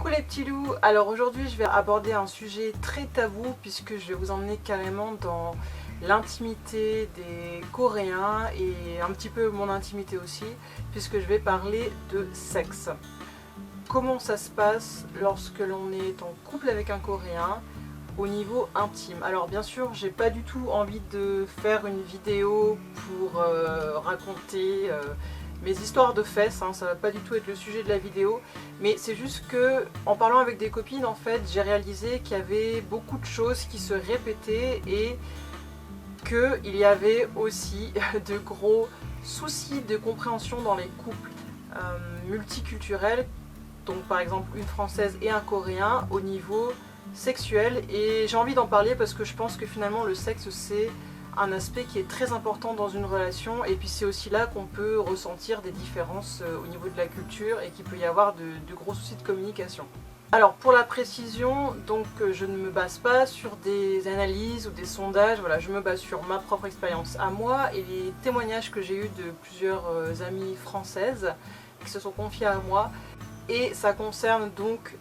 Coucou les petits loups. Alors aujourd'hui je vais aborder un sujet très tabou puisque je vais vous emmener carrément dans l'intimité des Coréens et un petit peu mon intimité aussi, puisque je vais parler de sexe. Comment ça se passe lorsque l'on est en couple avec un Coréen au niveau intime. Alors bien sûr j'ai pas du tout envie de faire une vidéo pour raconter mes histoires de fesses, hein, ça va pas du tout être le sujet de la vidéo, mais c'est juste que en parlant avec des copines en fait j'ai réalisé qu'il y avait beaucoup de choses qui se répétaient et qu'il y avait aussi de gros soucis de compréhension dans les couples multiculturels, donc par exemple une française et un coréen au niveau sexuel, et j'ai envie d'en parler parce que je pense que finalement le sexe c'est un aspect qui est très important dans une relation, et puis c'est aussi là qu'on peut ressentir des différences au niveau de la culture et qu'il peut y avoir de gros soucis de communication. Alors pour la précision, donc je ne me base pas sur des analyses ou des sondages, voilà, je me base sur ma propre expérience à moi et les témoignages que j'ai eus de plusieurs amies françaises qui se sont confiées à moi, et ça concerne donc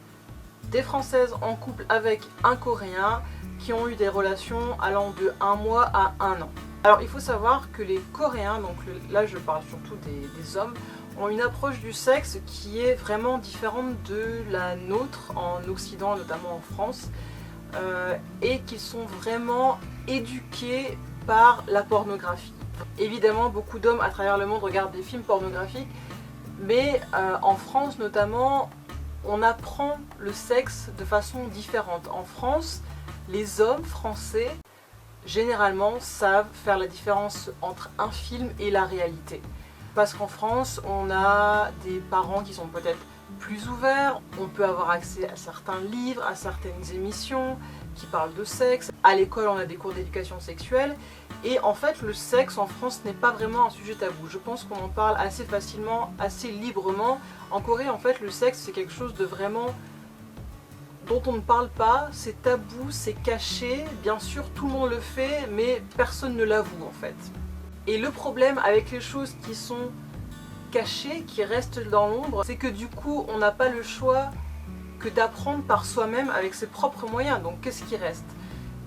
des Françaises en couple avec un Coréen qui ont eu des relations allant de 1 mois à 1 an. Alors il faut savoir que les Coréens, donc là je parle surtout des hommes, ont une approche du sexe qui est vraiment différente de la nôtre en Occident, notamment en France, et qu'ils sont vraiment éduqués par la pornographie. Évidemment beaucoup d'hommes à travers le monde regardent des films pornographiques, mais en France notamment, on apprend le sexe de façon différente. En France, les hommes français, généralement, savent faire la différence entre un film et la réalité. Parce qu'en France, on a des parents qui sont peut-être plus ouverts, on peut avoir accès à certains livres, à certaines émissions qui parlent de sexe. À l'école, on a des cours d'éducation sexuelle. Et en fait, le sexe en France n'est pas vraiment un sujet tabou. Je pense qu'on en parle assez facilement, assez librement. En Corée, en fait, le sexe, c'est quelque chose de vraiment dont on ne parle pas, c'est tabou, c'est caché. Bien sûr, tout le monde le fait, mais personne ne l'avoue en fait. Et le problème avec les choses qui sont cachées, qui restent dans l'ombre, c'est que du coup, on n'a pas le choix que d'apprendre par soi-même avec ses propres moyens. Donc qu'est-ce qui reste ?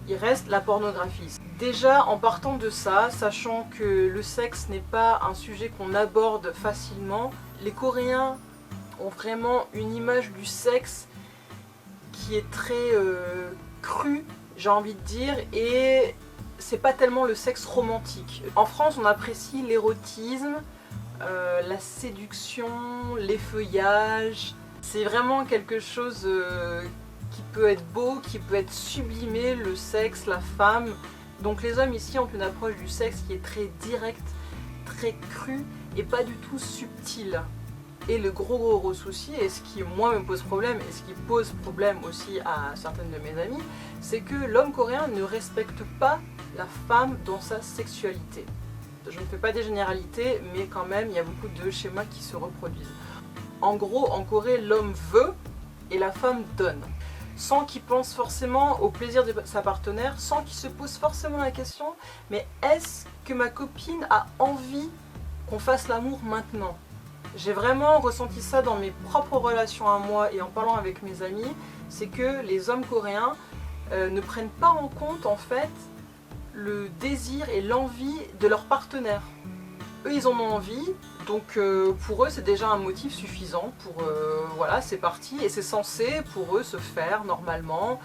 Il reste la pornographie. Déjà, en partant de ça, sachant que le sexe n'est pas un sujet qu'on aborde facilement, les Coréens ont vraiment une image du sexe qui est très crue, j'ai envie de dire, et c'est pas tellement le sexe romantique. En France, on apprécie l'érotisme, la séduction, l'effeuillage. C'est vraiment quelque chose qui peut être beau, qui peut être sublimé, le sexe, la femme. Donc les hommes ici ont une approche du sexe qui est très directe, très crue et pas du tout subtile. Et le gros souci, et ce qui moi me pose problème, et ce qui pose problème aussi à certaines de mes amies, c'est que l'homme coréen ne respecte pas la femme dans sa sexualité. Je ne fais pas des généralités, mais quand même il y a beaucoup de schémas qui se reproduisent. En gros, en Corée, l'homme veut et la femme donne, sans qu'il pense forcément au plaisir de sa partenaire, sans qu'il se pose forcément la question, mais est-ce que ma copine a envie qu'on fasse l'amour maintenant ? J'ai vraiment ressenti ça dans mes propres relations à moi et en parlant avec mes amis, c'est que les hommes coréens ne prennent pas en compte en fait le désir et l'envie de leur partenaire. Eux ils en ont envie, donc pour eux c'est déjà un motif suffisant pour voilà, c'est parti, et c'est censé pour eux se faire normalement.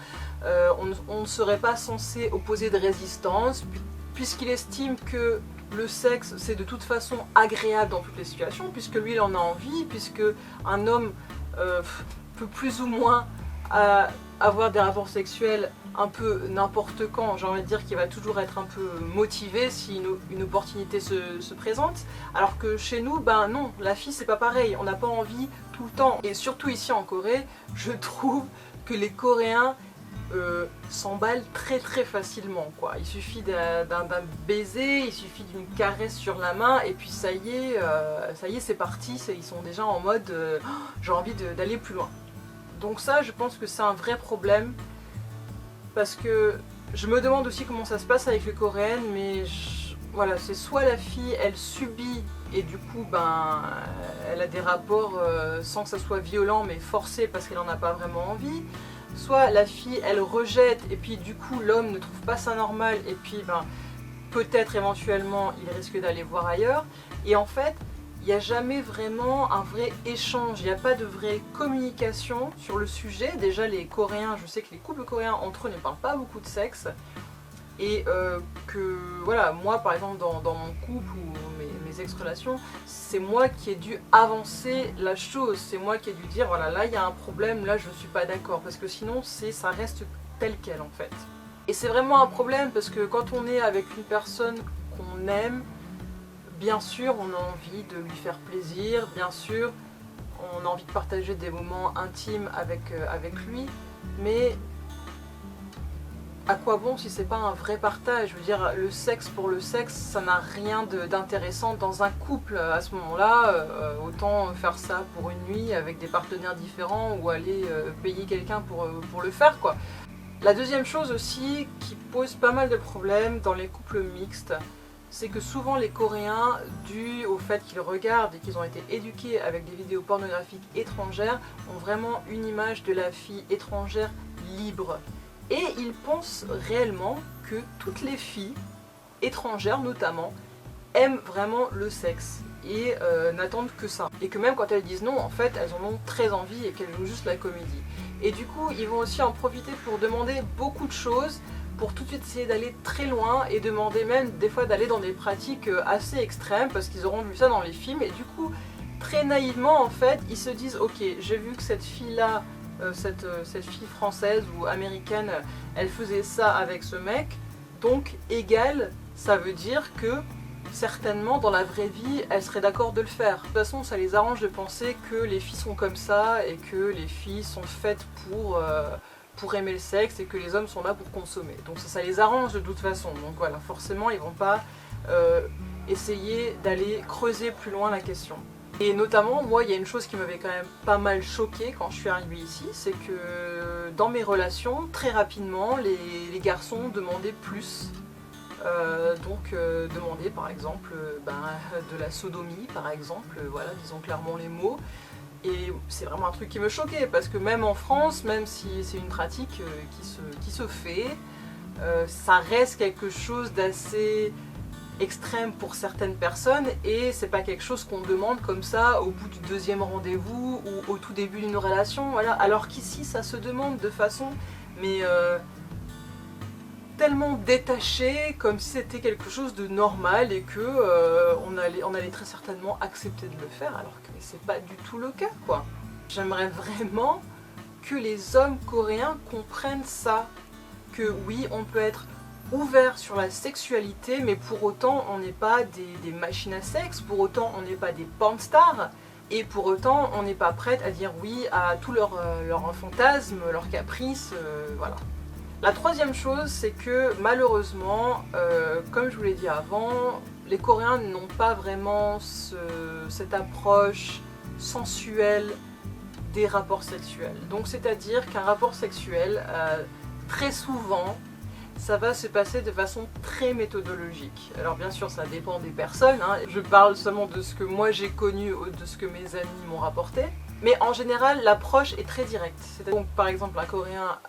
On ne serait pas censé opposer de résistance puisqu'il estime que le sexe c'est de toute façon agréable dans toutes les situations, puisque lui il en a envie, puisque un homme peut plus ou moins avoir des rapports sexuels un peu n'importe quand, j'ai envie de dire qu'il va toujours être un peu motivé si une opportunité se présente, alors que chez nous, ben non, la fille c'est pas pareil, on n'a pas envie tout le temps. Et surtout ici en Corée, je trouve que les Coréens s'emballent très facilement quoi. Il suffit d'un baiser, il suffit d'une caresse sur la main et puis ça y est c'est parti, ils sont déjà en mode j'ai envie d'aller plus loin. Donc ça je pense que c'est un vrai problème, parce que je me demande aussi comment ça se passe avec les Coréennes, mais voilà, c'est soit la fille elle subit et du coup ben elle a des rapports sans que ça soit violent mais forcé parce qu'elle n'en a pas vraiment envie. Soit la fille elle rejette et puis du coup l'homme ne trouve pas ça normal et puis ben peut-être éventuellement il risque d'aller voir ailleurs. Et en fait il n'y a jamais vraiment un vrai échange, il n'y a pas de vraie communication sur le sujet. Déjà les Coréens, je sais que les couples coréens entre eux ne parlent pas beaucoup de sexe. Et que voilà, moi par exemple dans mon couple ou mes ex-relations, c'est moi qui ai dû avancer la chose, c'est moi qui ai dû dire voilà là il y a un problème, là je ne suis pas d'accord, parce que sinon ça reste tel quel en fait. Et c'est vraiment un problème parce que quand on est avec une personne qu'on aime, bien sûr on a envie de lui faire plaisir, bien sûr on a envie de partager des moments intimes avec lui, mais à quoi bon si c'est pas un vrai partage? Je veux dire, le sexe pour le sexe, ça n'a rien d'intéressant dans un couple. À ce moment-là, autant faire ça pour une nuit avec des partenaires différents ou aller payer quelqu'un pour le faire, quoi. La deuxième chose aussi qui pose pas mal de problèmes dans les couples mixtes, c'est que souvent les Coréens, dû au fait qu'ils regardent et qu'ils ont été éduqués avec des vidéos pornographiques étrangères, ont vraiment une image de la fille étrangère libre. Et ils pensent réellement que toutes les filles, étrangères notamment, aiment vraiment le sexe et n'attendent que ça. Et que même quand elles disent non, en fait, elles en ont très envie et qu'elles jouent juste la comédie. Et du coup, ils vont aussi en profiter pour demander beaucoup de choses, pour tout de suite essayer d'aller très loin et demander même des fois d'aller dans des pratiques assez extrêmes parce qu'ils auront vu ça dans les films. Et du coup, très naïvement, en fait, ils se disent ok, j'ai vu que cette fille-là, cette fille française ou américaine, elle faisait ça avec ce mec, donc égal, ça veut dire que certainement dans la vraie vie, elle serait d'accord de le faire. De toute façon, ça les arrange de penser que les filles sont comme ça et que les filles sont faites pour aimer le sexe et que les hommes sont là pour consommer. Donc ça les arrange de toute façon. Donc voilà, forcément, ils vont pas essayer d'aller creuser plus loin la question. Et notamment, moi, il y a une chose qui m'avait quand même pas mal choquée quand je suis arrivée ici, c'est que dans mes relations, très rapidement, les garçons demandaient plus. Demander par exemple de la sodomie par exemple, voilà, disons clairement les mots. Et c'est vraiment un truc qui me choquait parce que même en France, même si c'est une pratique qui se fait, ça reste quelque chose d'assez extrême pour certaines personnes et c'est pas quelque chose qu'on demande comme ça au bout du deuxième rendez-vous ou au tout début d'une relation, voilà. Alors qu'ici ça se demande de façon tellement détaché, comme si c'était quelque chose de normal et que on allait très certainement accepter de le faire, alors que c'est pas du tout le cas, quoi. J'aimerais vraiment que les hommes coréens comprennent ça, que oui, on peut être ouvert sur la sexualité, mais pour autant on n'est pas des machines à sexe, pour autant on n'est pas des porn stars, et pour autant on n'est pas prête à dire oui à tous leurs fantasmes, leurs caprices, voilà. La troisième chose, c'est que malheureusement, comme je vous l'ai dit avant, les Coréens n'ont pas vraiment cette approche sensuelle des rapports sexuels. Donc c'est-à-dire qu'un rapport sexuel, très souvent, ça va se passer de façon très méthodologique. Alors bien sûr, ça dépend des personnes, hein. Je parle seulement de ce que moi j'ai connu, de ce que mes amis m'ont rapporté. Mais en général, l'approche est très directe. Donc par exemple, un Coréen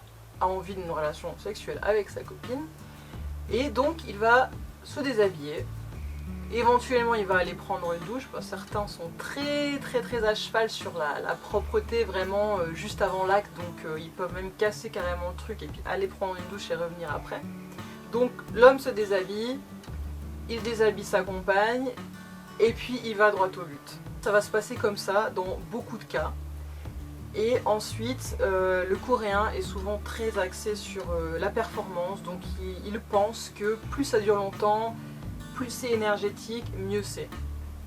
a envie d'une relation sexuelle avec sa copine et donc il va se déshabiller, éventuellement il va aller prendre une douche. Certains sont très à cheval sur la propreté vraiment juste avant l'acte, donc ils peuvent même casser carrément le truc et puis aller prendre une douche et revenir après. Donc l'homme se déshabille, il déshabille sa compagne et puis il va droit au but. Ça va se passer comme ça dans beaucoup de cas. Et ensuite, le coréen est souvent très axé sur la performance, donc il pense que plus ça dure longtemps, plus c'est énergétique, mieux c'est.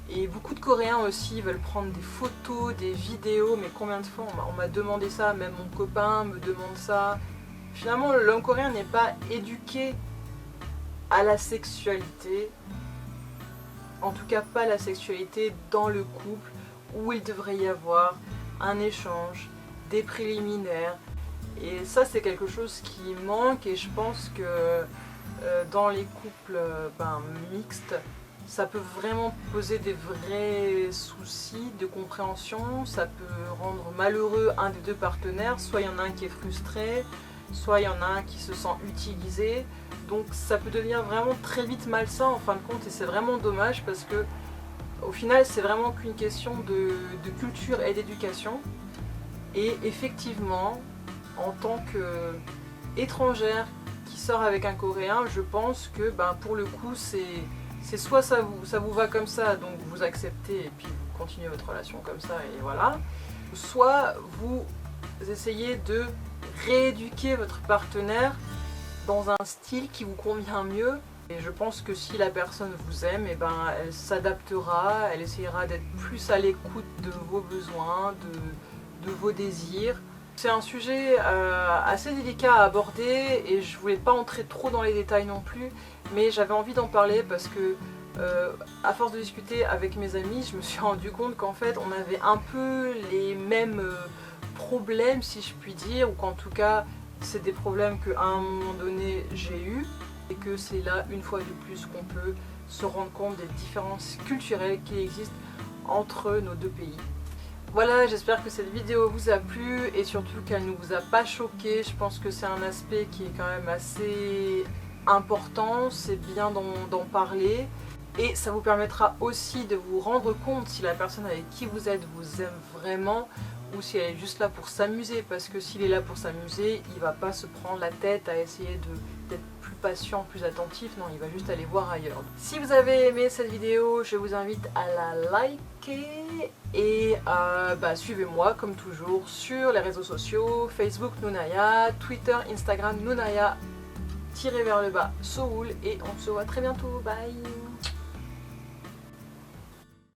Et beaucoup de Coréens aussi veulent prendre des photos, des vidéos, mais combien de fois on m'a demandé ça, même mon copain me demande ça. Finalement, l'homme coréen n'est pas éduqué à la sexualité, en tout cas pas la sexualité dans le couple, où il devrait y avoir un échange, des préliminaires, et ça c'est quelque chose qui manque. Et je pense que dans les couples mixtes, ça peut vraiment poser des vrais soucis de compréhension, ça peut rendre malheureux un des deux partenaires, soit il y en a un qui est frustré, soit il y en a un qui se sent utilisé, donc ça peut devenir vraiment très vite malsain en fin de compte, et c'est vraiment dommage parce que au final c'est vraiment qu'une question de culture et d'éducation, et effectivement en tant qu'étrangère qui sort avec un Coréen, je pense que pour le coup c'est soit ça vous va comme ça, donc vous acceptez et puis vous continuez votre relation comme ça et voilà, soit vous essayez de rééduquer votre partenaire dans un style qui vous convient mieux. Et je pense que si la personne vous aime, elle s'adaptera, elle essaiera d'être plus à l'écoute de vos besoins, de vos désirs. C'est un sujet assez délicat à aborder et je voulais pas entrer trop dans les détails non plus, mais j'avais envie d'en parler parce que à force de discuter avec mes amis, je me suis rendu compte qu'en fait on avait un peu les mêmes problèmes, si je puis dire, ou qu'en tout cas c'est des problèmes qu'à un moment donné j'ai eu, et que c'est là une fois de plus qu'on peut se rendre compte des différences culturelles qui existent entre nos deux pays. Voilà, j'espère que cette vidéo vous a plu et surtout qu'elle ne vous a pas choqué. Je pense que c'est un aspect qui est quand même assez important, c'est bien d'en parler. Et ça vous permettra aussi de vous rendre compte si la personne avec qui vous êtes vous aime vraiment ou si elle est juste là pour s'amuser, parce que s'il est là pour s'amuser, il va pas se prendre la tête à essayer d'être plus patient, plus attentif, non, il va juste aller voir ailleurs. Si vous avez aimé cette vidéo, je vous invite à la liker et suivez-moi comme toujours sur les réseaux sociaux, Facebook Nounaya, Twitter, Instagram Nounaya _Soul, et on se voit très bientôt, bye.